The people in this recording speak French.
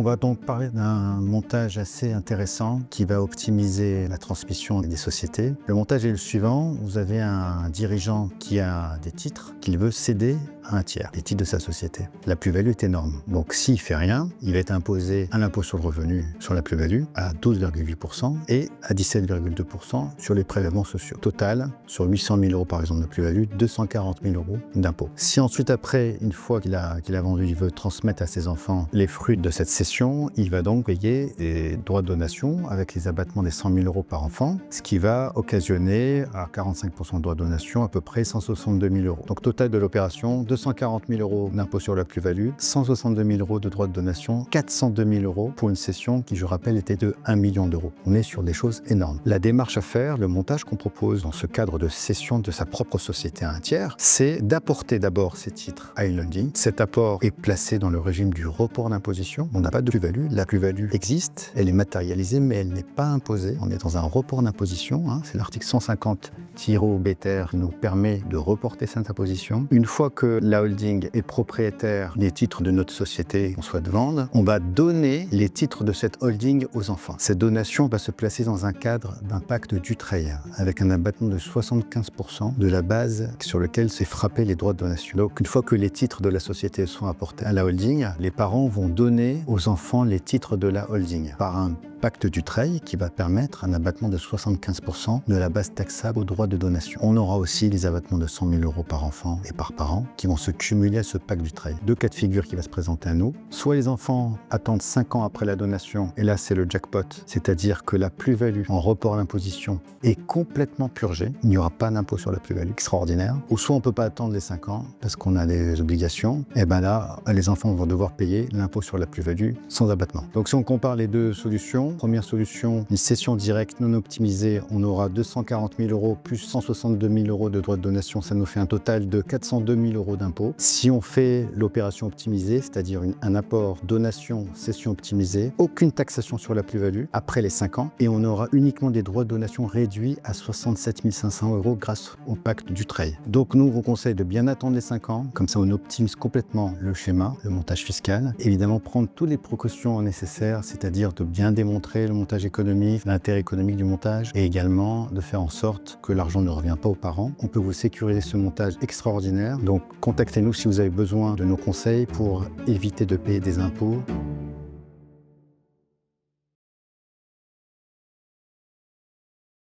On va donc parler d'un montage assez intéressant qui va optimiser la transmission des sociétés. Le montage est le suivant. Vous avez un dirigeant qui a des titres qu'il veut céder à un tiers, les titres de sa société. La plus-value est énorme. Donc s'il ne fait rien, il va être imposé un impôt sur le revenu sur la plus-value à 12,8% et à 17,2% sur les prélèvements sociaux. Total, sur 800 000 euros par exemple de plus-value, 240 000 euros d'impôt. Si ensuite après, une fois qu'il a vendu, il veut transmettre à ses enfants les fruits de cette cession, il va donc payer des droits de donation avec les abattements des 100 000 euros par enfant, ce qui va occasionner à 45% de droits de donation à peu près 162 000 euros. Donc total de l'opération, 240 000 euros d'impôt sur la plus-value, 162 000 euros de droits de donation, 402 000 euros pour une cession qui, je rappelle, était de 1 million d'euros. On est sur des choses énormes. La démarche à faire, le montage qu'on propose dans ce cadre de cession de sa propre société à un tiers, c'est d'apporter d'abord ces titres à une holding. Cet apport est placé dans le régime du report d'imposition. On n'a pas de plus-value. La plus-value existe, elle est matérialisée, mais elle n'est pas imposée. On est dans un report d'imposition. C'est l'article 150-BTR qui nous permet de reporter cette imposition. Une fois que la holding est propriétaire des titres de notre société qu'on souhaite vendre, on va donner les titres de cette holding aux enfants. Cette donation va se placer dans un cadre d'un pacte Dutreil, avec un abattement de 75% de la base sur lequel s'est frappé les droits de donation. Donc une fois que les titres de la société sont apportés à la holding, les parents vont donner aux enfants les titres de la holding par un pacte Dutreil qui va permettre un abattement de 75% de la base taxable aux droits de donation. On aura aussi les abattements de 100 000 euros par enfant et par parent qui vont se cumuler à ce pacte Dutreil. Deux cas de figure qui va se présenter à nous. Soit les enfants attendent 5 ans après la donation, et là c'est le jackpot, c'est-à-dire que la plus-value en report d'imposition est complètement purgée. Il n'y aura pas d'impôt sur la plus-value, extraordinaire. Ou soit on ne peut pas attendre les 5 ans parce qu'on a des obligations, et bien là, les enfants vont devoir payer l'impôt sur la plus-value sans abattement. Donc si on compare les deux solutions, première solution, une cession directe non optimisée, on aura 240 000 euros plus 162 000 euros de droits de donation, ça nous fait un total de 402 000 euros d'impôt. Si on fait l'opération optimisée, c'est-à-dire un apport donation cession optimisée, aucune taxation sur la plus-value après les 5 ans et on aura uniquement des droits de donation réduits à 67 500 euros grâce au pacte Dutreil. Donc nous, on vous conseille de bien attendre les 5 ans, comme ça on optimise complètement le schéma, le montage fiscal. Évidemment, prendre toutes les précautions nécessaires, c'est-à-dire de bien démontrer le montage économique, l'intérêt économique du montage et également de faire en sorte que l'argent ne revient pas aux parents. On peut vous sécuriser ce montage extraordinaire. Donc contactez-nous si vous avez besoin de nos conseils pour éviter de payer des impôts.